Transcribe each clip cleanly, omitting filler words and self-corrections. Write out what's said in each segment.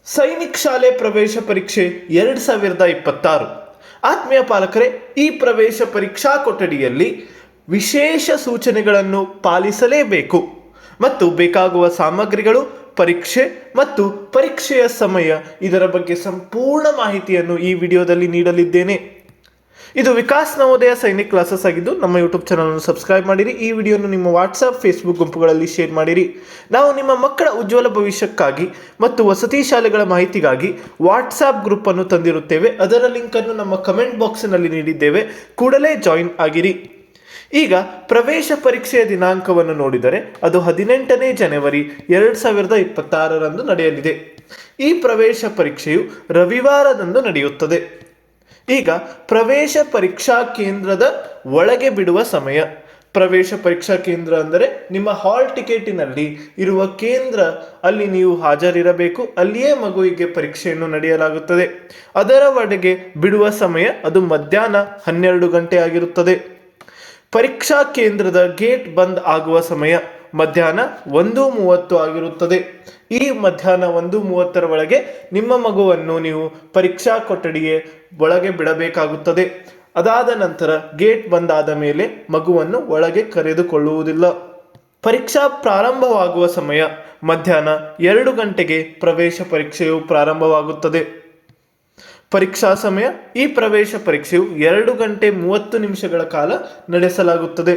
ಸೈನಿಕ್ ಶಾಲೆ ಪ್ರವೇಶ ಪರೀಕ್ಷೆ 2026. ಆತ್ಮೀಯ ಪಾಲಕರೇ, ಈ ಪ್ರವೇಶ ಪರೀಕ್ಷಾ ಕೊಠಡಿಯಲ್ಲಿ ವಿಶೇಷ ಸೂಚನೆಗಳನ್ನು ಪಾಲಿಸಲೇಬೇಕು ಮತ್ತು ಬೇಕಾಗುವ ಸಾಮಗ್ರಿಗಳು, ಪರೀಕ್ಷೆ ಮತ್ತು ಪರೀಕ್ಷೆಯ ಸಮಯ ಇದರ ಬಗ್ಗೆ ಸಂಪೂರ್ಣ ಮಾಹಿತಿಯನ್ನು ಈ ವಿಡಿಯೋದಲ್ಲಿ ನೀಡಲಿದ್ದೇನೆ. ಇದು ವಿಕಾಸ್ ನವೋದಯ ಸೈನಿಕ್ ಕ್ಲಾಸಸ್ ಆಗಿದ್ದು, ನಮ್ಮ ಯೂಟ್ಯೂಬ್ ಚಾನಲನ್ನು ಸಬ್ಸ್ಕ್ರೈಬ್ ಮಾಡಿರಿ. ಈ ವಿಡಿಯೋನು ನಿಮ್ಮ ವಾಟ್ಸಪ್, ಫೇಸ್ಬುಕ್ ಗುಂಪುಗಳಲ್ಲಿ ಶೇರ್ ಮಾಡಿರಿ. ನಾವು ನಿಮ್ಮ ಮಕ್ಕಳ ಉಜ್ವಲ ಭವಿಷ್ಯಕ್ಕಾಗಿ ಮತ್ತು ವಸತಿ ಶಾಲೆಗಳ ಮಾಹಿತಿಗಾಗಿ ವಾಟ್ಸಪ್ ಗ್ರೂಪನ್ನು ತಂದಿರುತ್ತೇವೆ. ಅದರ ಲಿಂಕನ್ನು ನಮ್ಮ ಕಮೆಂಟ್ ಬಾಕ್ಸಿನಲ್ಲಿ ನೀಡಿದ್ದೇವೆ. ಕೂಡಲೇ ಜಾಯಿನ್ ಆಗಿರಿ. ಈಗ ಪ್ರವೇಶ ಪರೀಕ್ಷೆಯ ದಿನಾಂಕವನ್ನು ನೋಡಿದರೆ ಅದು 18ನೇ ಜನವರಿ 2026ರಂದು ನಡೆಯಲಿದೆ. ಈ ಪ್ರವೇಶ ಪರೀಕ್ಷೆಯು ರವಿವಾರದಂದು ನಡೆಯುತ್ತದೆ. ಈಗ ಪ್ರವೇಶ ಪರೀಕ್ಷಾ ಕೇಂದ್ರದ ಒಳಗೆ ಬಿಡುವ ಸಮಯ. ಪ್ರವೇಶ ಪರೀಕ್ಷಾ ಕೇಂದ್ರ ಅಂದರೆ ನಿಮ್ಮ ಹಾಲ್ ಟಿಕೆಟಿನಲ್ಲಿ ಇರುವ ಕೇಂದ್ರ, ಅಲ್ಲಿ ನೀವು ಹಾಜರಿರಬೇಕು. ಅಲ್ಲಿಯೇ ಮಗುವಿಗೆ ಪರೀಕ್ಷೆಯನ್ನು ನಡೆಯಲಾಗುತ್ತದೆ. ಅದರ ಒಳಗೆ ಬಿಡುವ ಸಮಯ ಅದು ಮಧ್ಯಾಹ್ನ 12 ಗಂಟೆ ಆಗಿರುತ್ತದೆ. ಪರೀಕ್ಷಾ ಕೇಂದ್ರದ ಗೇಟ್ ಬಂದ್ ಆಗುವ ಸಮಯ ಮಧ್ಯಾಹ್ನ 1:30 ಆಗಿರುತ್ತದೆ. ಈ ಮಧ್ಯಾಹ್ನ 1:30 ಒಳಗೆ ನಿಮ್ಮ ಮಗುವನ್ನು ನೀವು ಪರೀಕ್ಷಾ ಕೊಠಡಿಗೆ ಒಳಗೆ ಬಿಡಬೇಕಾಗುತ್ತದೆ. ಅದಾದ ನಂತರ ಗೇಟ್ ಬಂದ್ ಆದ ಮೇಲೆ ಮಗುವನ್ನು ಒಳಗೆ ಕರೆದುಕೊಳ್ಳುವುದಿಲ್ಲ. ಪರೀಕ್ಷಾ ಪ್ರಾರಂಭವಾಗುವ ಸಮಯ ಮಧ್ಯಾಹ್ನ 2 ಗಂಟೆಗೆ ಪ್ರವೇಶ ಪರೀಕ್ಷೆಯು ಪ್ರಾರಂಭವಾಗುತ್ತದೆ. ಪರೀಕ್ಷಾ ಸಮಯ: ಈ ಪ್ರವೇಶ ಪರೀಕ್ಷೆಯು 2 ಗಂಟೆ 30 ನಿಮಿಷಗಳ ಕಾಲ ನಡೆಸಲಾಗುತ್ತದೆ.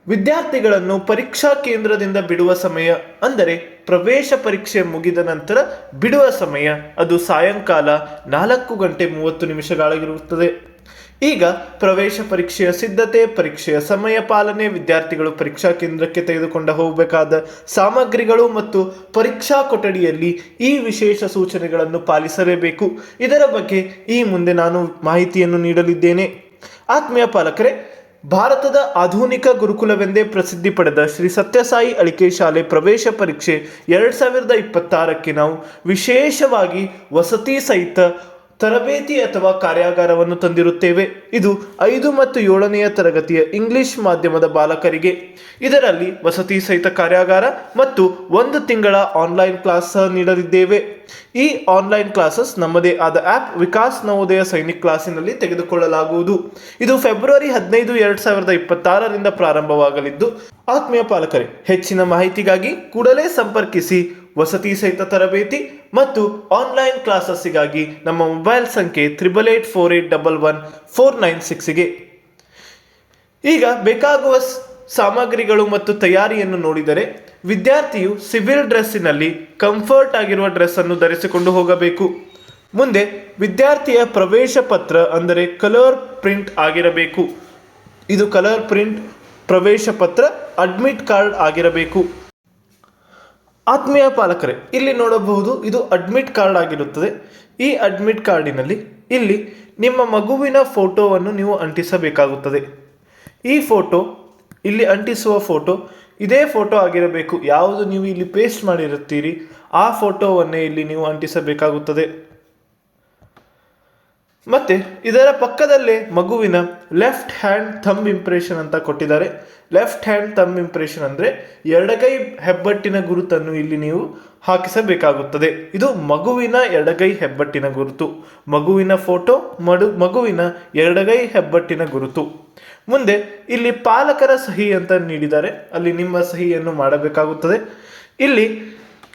ವಿದ್ಯಾರ್ಥಿಗಳನ್ನು ಪರೀಕ್ಷಾ ಕೇಂದ್ರದಿಂದ ಬಿಡುವ ಸಮಯ ಅಂದರೆ ಪ್ರವೇಶ ಪರೀಕ್ಷೆ ಮುಗಿದ ನಂತರ ಬಿಡುವ ಸಮಯ ಅದು ಸಾಯಂಕಾಲ 4 ಗಂಟೆ 30 ನಿಮಿಷಗಳಾಗಿರುತ್ತದೆ. ಈಗ ಪ್ರವೇಶ ಪರೀಕ್ಷೆಯ ಸಿದ್ಧತೆ, ಪರೀಕ್ಷೆಯ ಸಮಯ ಪಾಲನೆ, ವಿದ್ಯಾರ್ಥಿಗಳು ಪರೀಕ್ಷಾ ಕೇಂದ್ರಕ್ಕೆ ತೆಗೆದುಕೊಂಡು ಹೋಗಬೇಕಾದ ಸಾಮಗ್ರಿಗಳು ಮತ್ತು ಪರೀಕ್ಷಾ ಕೊಠಡಿಯಲ್ಲಿ ಈ ವಿಶೇಷ ಸೂಚನೆಗಳನ್ನು ಪಾಲಿಸಲೇಬೇಕು. ಇದರ ಬಗ್ಗೆ ಈ ಮುಂದೆ ನಾನು ಮಾಹಿತಿಯನ್ನು ನೀಡಲಿದ್ದೇನೆ. ಆತ್ಮೀಯ ಪಾಲಕರೇ, ಭಾರತದ ಆಧುನಿಕ ಗುರುಕುಲವೆಂದೇ ಪ್ರಸಿದ್ಧಿ ಪಡೆದ ಶ್ರೀ ಸತ್ಯಸಾಯಿ ಅಳಿಕೆ ಶಾಲೆ ಪ್ರವೇಶ ಪರೀಕ್ಷೆ 2026ಕ್ಕೆ ನಾವು ವಿಶೇಷವಾಗಿ ವಸತಿ ಸಹಿತ ತರಬೇತಿ ಅಥವಾ ಕಾರ್ಯಾಗಾರವನ್ನು ತಂದಿರುತ್ತೇವೆ. ಇದು 5 ಮತ್ತು 7ನೆಯ ತರಗತಿಯ ಇಂಗ್ಲಿಷ್ ಮಾಧ್ಯಮದ ಬಾಲಕರಿಗೆ. ಇದರಲ್ಲಿ ವಸತಿ ಸಹಿತ ಕಾರ್ಯಾಗಾರ ಮತ್ತು 1 ತಿಂಗಳ ಆನ್ಲೈನ್ ಕ್ಲಾಸ್ ನೀಡಲಿದ್ದೇವೆ. ಈ ಆನ್ಲೈನ್ ಕ್ಲಾಸಸ್ ನಮ್ಮದೇ ಆದ ಆ್ಯಪ್ ವಿಕಾಸ್ ನವೋದಯ ಸೈನಿಕ್ ಕ್ಲಾಸಿನಲ್ಲಿ ತೆಗೆದುಕೊಳ್ಳಲಾಗುವುದು. ಇದು ಫೆಬ್ರವರಿ 15, 2026ರಿಂದ ಪ್ರಾರಂಭವಾಗಲಿದ್ದು, ಆತ್ಮೀಯ ಪಾಲಕರೇ, ಹೆಚ್ಚಿನ ಮಾಹಿತಿಗಾಗಿ ಕೂಡಲೇ ಸಂಪರ್ಕಿಸಿ. ವಸತಿ ಸಹಿತ ತರಬೇತಿ ಮತ್ತು ಆನ್ಲೈನ್ ಕ್ಲಾಸಸ್ಸಿಗಾಗಿ ನಮ್ಮ ಮೊಬೈಲ್ ಸಂಖ್ಯೆ 8884811496ಗೆ. ಈಗ ಬೇಕಾಗುವ ಸಾಮಗ್ರಿಗಳು ಮತ್ತು ತಯಾರಿಯನ್ನು ನೋಡಿದರೆ, ವಿದ್ಯಾರ್ಥಿಯು ಸಿವಿಲ್ ಡ್ರೆಸ್ಸಿನಲ್ಲಿ ಕಂಫರ್ಟ್ ಆಗಿರುವ ಡ್ರೆಸ್ಸನ್ನು ಧರಿಸಿಕೊಂಡು ಹೋಗಬೇಕು. ಮುಂದೆ ವಿದ್ಯಾರ್ಥಿಯ ಪ್ರವೇಶ ಪತ್ರ ಅಂದರೆ ಕಲರ್ ಪ್ರಿಂಟ್ ಆಗಿರಬೇಕು. ಇದು ಕಲರ್ ಪ್ರಿಂಟ್ ಪ್ರವೇಶ ಪತ್ರ, ಅಡ್ಮಿಟ್ ಕಾರ್ಡ್ ಆಗಿರಬೇಕು. ಆತ್ಮೀಯ ಪಾಲಕರೇ, ಇಲ್ಲಿ ನೋಡಬಹುದು, ಇದು ಅಡ್ಮಿಟ್ ಕಾರ್ಡ್ ಆಗಿರುತ್ತದೆ. ಈ ಅಡ್ಮಿಟ್ ಕಾರ್ಡಿನಲ್ಲಿ ಇಲ್ಲಿ ನಿಮ್ಮ ಮಗುವಿನ ಫೋಟೋವನ್ನು ನೀವು ಅಂಟಿಸಬೇಕಾಗುತ್ತದೆ. ಈ ಫೋಟೋ, ಇಲ್ಲಿ ಅಂಟಿಸುವ ಫೋಟೋ ಇದೇ ಫೋಟೋ ಆಗಿರಬೇಕು. ಯಾವುದು ನೀವು ಇಲ್ಲಿ ಪೇಸ್ಟ್ ಮಾಡಿರುತ್ತೀರಿ ಆ ಫೋಟೋವನ್ನೇ ಇಲ್ಲಿ ನೀವು ಅಂಟಿಸಬೇಕಾಗುತ್ತದೆ. ಮತ್ತೆ ಇದರ ಪಕ್ಕದಲ್ಲೇ ಮಗುವಿನ ಲೆಫ್ಟ್ ಹ್ಯಾಂಡ್ ಥಂಬ್ ಇಂಪ್ರೆಷನ್ ಅಂತ ಕೊಟ್ಟಿದ್ದಾರೆ. ಲೆಫ್ಟ್ ಹ್ಯಾಂಡ್ ಥಂಬ್ ಇಂಪ್ರೆಷನ್ ಅಂದರೆ ಎಡಗೈ ಹೆಬ್ಬಟ್ಟಿನ ಗುರುತನ್ನು ಇಲ್ಲಿ ನೀವು ಹಾಕಿಸಬೇಕಾಗುತ್ತದೆ. ಇದು ಮಗುವಿನ ಎಡಗೈ ಹೆಬ್ಬಟ್ಟಿನ ಗುರುತು. ಮಗುವಿನ ಫೋಟೋ, ಮಗುವಿನ ಎಡಗೈ ಹೆಬ್ಬಟ್ಟಿನ ಗುರುತು. ಮುಂದೆ ಇಲ್ಲಿ ಪಾಲಕರ ಸಹಿ ಅಂತ ನೀಡಿದ್ದಾರೆ, ಅಲ್ಲಿ ನಿಮ್ಮ ಸಹಿಯನ್ನು ಮಾಡಬೇಕಾಗುತ್ತದೆ. ಇಲ್ಲಿ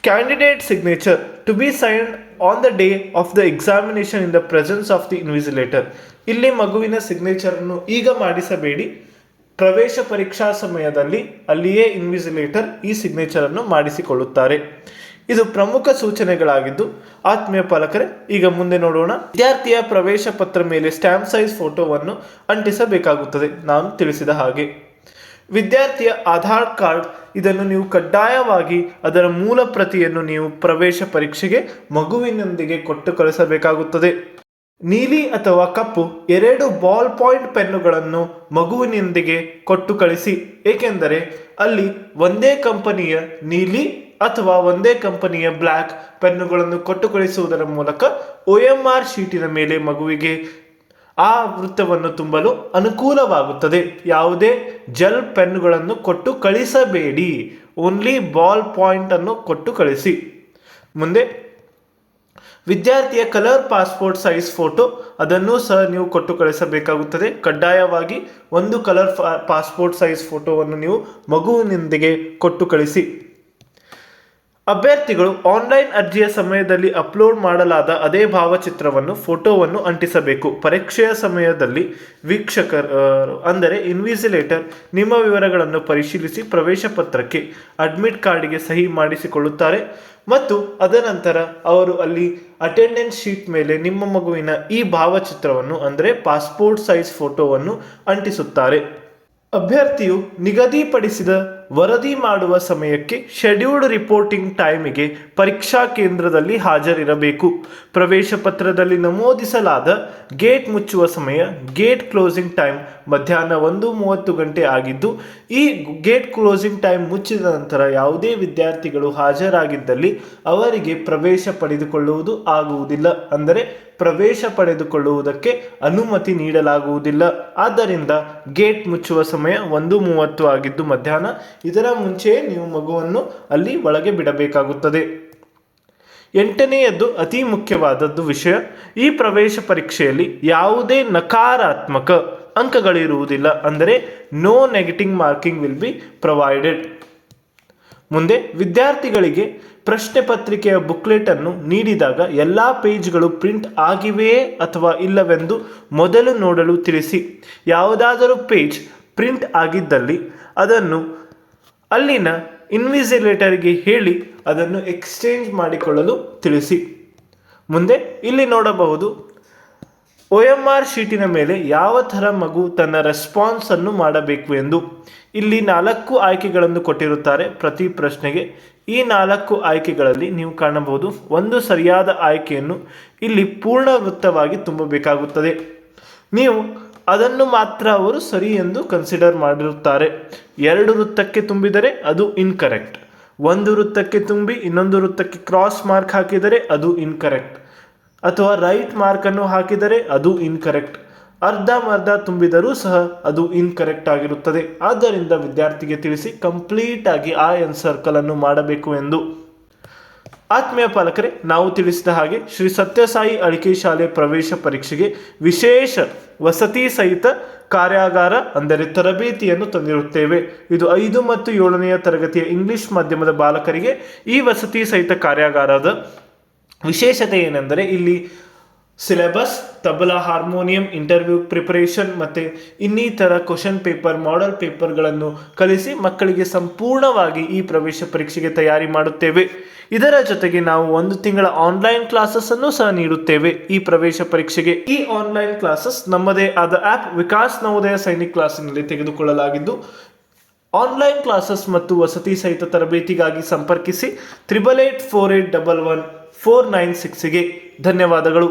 candidate signature to be signed on the day of the examination in the presence of the invigilator. ಇಲ್ಲಿ ಮಗುವಿನ ಸಿಗ್ನೇಚರನ್ನು ಈಗ ಮಾಡಿಸಬೇಡಿ. ಪ್ರವೇಶ ಪರೀಕ್ಷಾ ಸಮಯದಲ್ಲಿ ಅಲ್ಲಿಯೇ ಇನ್ವಿಜಿಲೇಟರ್ ಈ ಸಿಗ್ನೇಚರನ್ನು ಮಾಡಿಸಿಕೊಳ್ಳುತ್ತಾರೆ. ಇದು ಪ್ರಮುಖ ಸೂಚನೆಗಳಾಗಿದ್ದು, ಆತ್ಮೀಯ ಪಾಲಕರೇ, ಈಗ ಮುಂದೆ ನೋಡೋಣ. ವಿದ್ಯಾರ್ಥಿಯ ಪ್ರವೇಶ ಪತ್ರ ಮೇಲೆ ಸ್ಟ್ಯಾಂಪ್ ಸೈಜ್ ಫೋಟೋವನ್ನು ಅಂಟಿಸಬೇಕಾಗುತ್ತದೆ. ನಾನು ತಿಳಿಸಿದ ಹಾಗೆ ವಿದ್ಯಾರ್ಥಿಯ ಆಧಾರ್ ಕಾರ್ಡ್, ಇದನ್ನು ನೀವು ಕಡ್ಡಾಯವಾಗಿ ಅದರ ಮೂಲ ಪ್ರತಿಯನ್ನು ನೀವು ಪ್ರವೇಶ ಪರೀಕ್ಷೆಗೆ ಮಗುವಿನೊಂದಿಗೆ ಕೊಟ್ಟು ಕಳಿಸಬೇಕಾಗುತ್ತದೆ. ನೀಲಿ ಅಥವಾ ಕಪ್ಪು 2 ಬಾಲ್ ಪಾಯಿಂಟ್ ಪೆನ್ನುಗಳನ್ನು ಮಗುವಿನೊಂದಿಗೆ ಕೊಟ್ಟು ಕಳಿಸಿ. ಏಕೆಂದರೆ ಅಲ್ಲಿ ಒಂದೇ ಕಂಪನಿಯ ನೀಲಿ ಅಥವಾ ಒಂದೇ ಕಂಪನಿಯ ಬ್ಲ್ಯಾಕ್ ಪೆನ್ನುಗಳನ್ನು ಕೊಟ್ಟು ಕಳಿಸುವುದರ ಮೂಲಕ OMR ಶೀಟಿನ ಮೇಲೆ ಮಗುವಿಗೆ ಆ ವೃತ್ತವನ್ನು ತುಂಬಲು ಅನುಕೂಲವಾಗುತ್ತದೆ. ಯಾವುದೇ ಜೆಲ್ ಪೆನ್ನುಗಳನ್ನು ಕೊಟ್ಟು ಕಳಿಸಬೇಡಿ. ಓನ್ಲಿ ಬಾಲ್ ಪಾಯಿಂಟ್ ಅನ್ನು ಕೊಟ್ಟು ಕಳಿಸಿ. ಮುಂದೆ ವಿದ್ಯಾರ್ಥಿಯ ಕಲರ್ ಪಾಸ್ಪೋರ್ಟ್ ಸೈಜ್ ಫೋಟೋ ಅದನ್ನು ಸಹ ನೀವು ಕೊಟ್ಟು ಕಳಿಸಬೇಕಾಗುತ್ತದೆ. ಕಡ್ಡಾಯವಾಗಿ ಒಂದು ಕಲರ್ ಪಾಸ್ಪೋರ್ಟ್ ಸೈಜ್ ಫೋಟೋವನ್ನು ನೀವು ಮಗುವಿನೊಂದಿಗೆ ಕೊಟ್ಟು ಕಳಿಸಿ. ಅಭ್ಯರ್ಥಿಗಳು ಆನ್ಲೈನ್ ಅರ್ಜಿಯ ಸಮಯದಲ್ಲಿ ಅಪ್ಲೋಡ್ ಮಾಡಲಾದ ಅದೇ ಭಾವಚಿತ್ರವನ್ನು ಫೋಟೋವನ್ನು ಅಂಟಿಸಬೇಕು. ಪರೀಕ್ಷೆಯ ಸಮಯದಲ್ಲಿ ವೀಕ್ಷಕರು ಅಂದರೆ ಇನ್ವಿಜಿಲೇಟರ್ ನಿಮ್ಮ ವಿವರಗಳನ್ನು ಪರಿಶೀಲಿಸಿ ಪ್ರವೇಶ ಪತ್ರಕ್ಕೆ ಅಡ್ಮಿಟ್ ಕಾರ್ಡಿಗೆ ಸಹಿ ಮಾಡಿಸಿಕೊಳ್ಳುತ್ತಾರೆ ಮತ್ತು ಅದನಂತರ ಅವರು ಅಲ್ಲಿ ಅಟೆಂಡೆನ್ಸ್ ಶೀಟ್ ಮೇಲೆ ನಿಮ್ಮ ಮಗುವಿನ ಈ ಭಾವಚಿತ್ರವನ್ನು ಅಂದರೆ ಪಾಸ್ಪೋರ್ಟ್ ಸೈಜ್ ಫೋಟೋವನ್ನು ಅಂಟಿಸುತ್ತಾರೆ. ಅಭ್ಯರ್ಥಿಯು ನಿಗದಿಪಡಿಸಿದ ವರದಿ ಮಾಡುವ ಸಮಯಕ್ಕೆ ಶೆಡ್ಯೂಲ್ಡ್ ರಿಪೋರ್ಟಿಂಗ್ ಟೈಮಿಗೆ ಪರೀಕ್ಷಾ ಕೇಂದ್ರದಲ್ಲಿ ಹಾಜರಿರಬೇಕು. ಪ್ರವೇಶ ಪತ್ರದಲ್ಲಿ ನಮೂದಿಸಲಾದ ಗೇಟ್ ಮುಚ್ಚುವ ಸಮಯ ಗೇಟ್ ಕ್ಲೋಸಿಂಗ್ ಟೈಮ್ ಮಧ್ಯಾಹ್ನ 1:30 ಗಂಟೆ ಆಗಿದ್ದು, ಈ ಗೇಟ್ ಕ್ಲೋಸಿಂಗ್ ಟೈಮ್ ಮುಚ್ಚಿದ ನಂತರ ಯಾವುದೇ ವಿದ್ಯಾರ್ಥಿಗಳು ಹಾಜರಾಗಿದ್ದಲ್ಲಿ ಅವರಿಗೆ ಪ್ರವೇಶ ಪಡೆದುಕೊಳ್ಳುವುದು ಆಗುವುದಿಲ್ಲ. ಅಂದರೆ ಪ್ರವೇಶ ಪಡೆದುಕೊಳ್ಳುವುದಕ್ಕೆ ಅನುಮತಿ ನೀಡಲಾಗುವುದಿಲ್ಲ. ಆದ್ದರಿಂದ ಗೇಟ್ ಮುಚ್ಚುವ ಸಮಯ 1:30 ಆಗಿದ್ದು ಮಧ್ಯಾಹ್ನ. ಇದರ ಮುಂಚೆಯೇ ನೀವು ಮಗುವನ್ನು ಅಲ್ಲಿ ಒಳಗೆ ಬಿಡಬೇಕಾಗುತ್ತದೆ. 8ನೇಯದ್ದು ಅತಿ ಮುಖ್ಯವಾದದ್ದು ವಿಷಯ. ಈ ಪ್ರವೇಶ ಪರೀಕ್ಷೆಯಲ್ಲಿ ಯಾವುದೇ ನಕಾರಾತ್ಮಕ ಅಂಕಗಳಿರುವುದಿಲ್ಲ. ಅಂದರೆ no negative marking will be provided. ಮುಂದೆ ವಿದ್ಯಾರ್ಥಿಗಳಿಗೆ ಪ್ರಶ್ನೆ ಪತ್ರಿಕೆಯ ಬುಕ್ಲೆಟ್ ಅನ್ನು ನೀಡಿದಾಗ ಎಲ್ಲ ಪೇಜ್ಗಳು ಪ್ರಿಂಟ್ ಆಗಿವೆಯೇ ಅಥವಾ ಇಲ್ಲವೆಂದು ಮೊದಲು ನೋಡಲು ತಿಳಿಸಿ. ಯಾವುದಾದರೂ ಪೇಜ್ ಪ್ರಿಂಟ್ ಆಗಿದ್ದಲ್ಲಿ ಅದನ್ನು ಅಲ್ಲಿನ ಇನ್ವಿಜಿಲೇಟರ್ಗೆ ಹೇಳಿ ಅದನ್ನು ಎಕ್ಸ್ಚೇಂಜ್ ಮಾಡಿಕೊಳ್ಳಲು ತಿಳಿಸಿ. ಮುಂದೆ ಇಲ್ಲಿ ನೋಡಬಹುದು OMR ಶೀಟಿನ ಮೇಲೆ ಯಾವ ಥರ ಮಗು ತನ್ನ ರೆಸ್ಪಾನ್ಸ್ ಅನ್ನು ಮಾಡಬೇಕು ಎಂದು. ಇಲ್ಲಿ 4 ಆಯ್ಕೆಗಳನ್ನು ಕೊಟ್ಟಿರುತ್ತಾರೆ ಪ್ರತಿ ಪ್ರಶ್ನೆಗೆ. ಈ 4 ಆಯ್ಕೆಗಳಲ್ಲಿ ನೀವು ಕಾಣಬಹುದು ಒಂದು ಸರಿಯಾದ ಆಯ್ಕೆಯನ್ನು ಇಲ್ಲಿ ಪೂರ್ಣ ವೃತ್ತವಾಗಿ ತುಂಬಬೇಕಾಗುತ್ತದೆ. ನೀವು ಅದನ್ನು ಮಾತ್ರ ಅವರು ಸರಿ ಎಂದು ಕನ್ಸಿಡರ್ ಮಾಡಿರುತ್ತಾರೆ. 2 ವೃತ್ತಕ್ಕೆ ತುಂಬಿದರೆ ಅದು ಇನ್ಕರೆಕ್ಟ್. 1 ವೃತ್ತಕ್ಕೆ ತುಂಬಿ ಇನ್ನೊಂದು ವೃತ್ತಕ್ಕೆ ಕ್ರಾಸ್ ಮಾರ್ಕ್ ಹಾಕಿದರೆ ಅದು ಇನ್ಕರೆಕ್ಟ್, ಅಥವಾ ರೈಟ್ ಮಾರ್ಕನ್ನು ಹಾಕಿದರೆ ಅದು ಇನ್ಕರೆಕ್ಟ್. ಅರ್ಧಂಬರ್ಧ ತುಂಬಿದರೂ ಸಹ ಅದು ಇನ್ಕರೆಕ್ಟ್ ಆಗಿರುತ್ತದೆ. ಆದ್ದರಿಂದ ವಿದ್ಯಾರ್ಥಿಗೆ ತಿಳಿಸಿ ಕಂಪ್ಲೀಟ್ ಆಗಿ ಆ ಸರ್ಕಲ್ ಅನ್ನು ಮಾಡಬೇಕು ಎಂದು. ಆತ್ಮೀಯ ಪಾಲಕರೇ, ನಾವು ತಿಳಿಸಿದ ಹಾಗೆ ಶ್ರೀ ಸತ್ಯಸಾಯಿ ಅಳಿಕೆ ಶಾಲೆ ಪ್ರವೇಶ ಪರೀಕ್ಷೆಗೆ ವಿಶೇಷ ವಸತಿ ಸಹಿತ ಕಾರ್ಯಾಗಾರ ಅಂದರೆ ತರಬೇತಿಯನ್ನು ತಂದಿರುತ್ತೇವೆ. ಇದು 5 ಮತ್ತು 7ನೇ ತರಗತಿಯ ಇಂಗ್ಲಿಷ್ ಮಾಧ್ಯಮದ ಬಾಲಕರಿಗೆ ಈ ವಸತಿ ಸಹಿತ ಕಾರ್ಯಾಗಾರದ ವಿಶೇಷತೆ ಏನೆಂದರೆ ಇಲ್ಲಿ syllabus, tabla, harmonium, interview preparation ಮತ್ತು ಇನ್ನಿತರ ಕ್ವಶನ್ ಪೇಪರ್, ಮಾಡೆಲ್ ಪೇಪರ್ಗಳನ್ನು ಕಲಿಸಿ ಮಕ್ಕಳಿಗೆ ಸಂಪೂರ್ಣವಾಗಿ ಈ ಪ್ರವೇಶ ಪರೀಕ್ಷೆಗೆ ತಯಾರಿ ಮಾಡುತ್ತೇವೆ. ಇದರ ಜೊತೆಗೆ ನಾವು 1 ತಿಂಗಳ ಆನ್ಲೈನ್ ಕ್ಲಾಸಸ್ ಅನ್ನು ಸಹ ನೀಡುತ್ತೇವೆ ಈ ಪ್ರವೇಶ ಪರೀಕ್ಷೆಗೆ. ಈ ಆನ್ಲೈನ್ ಕ್ಲಾಸಸ್ ನಮ್ಮದೇ ಆದ ಆ್ಯಪ್ ವಿಕಾಸ್ ನವೋದಯ ಸೈನಿಕ್ ಕ್ಲಾಸಿನಲ್ಲಿ ತೆಗೆದುಕೊಳ್ಳಲಾಗಿದ್ದು, ಆನ್ಲೈನ್ ಕ್ಲಾಸಸ್ ಮತ್ತು ವಸತಿ ಸಹಿತ ತರಬೇತಿಗಾಗಿ ಸಂಪರ್ಕಿಸಿ 8884811496ಗೆ. ಧನ್ಯವಾದಗಳು.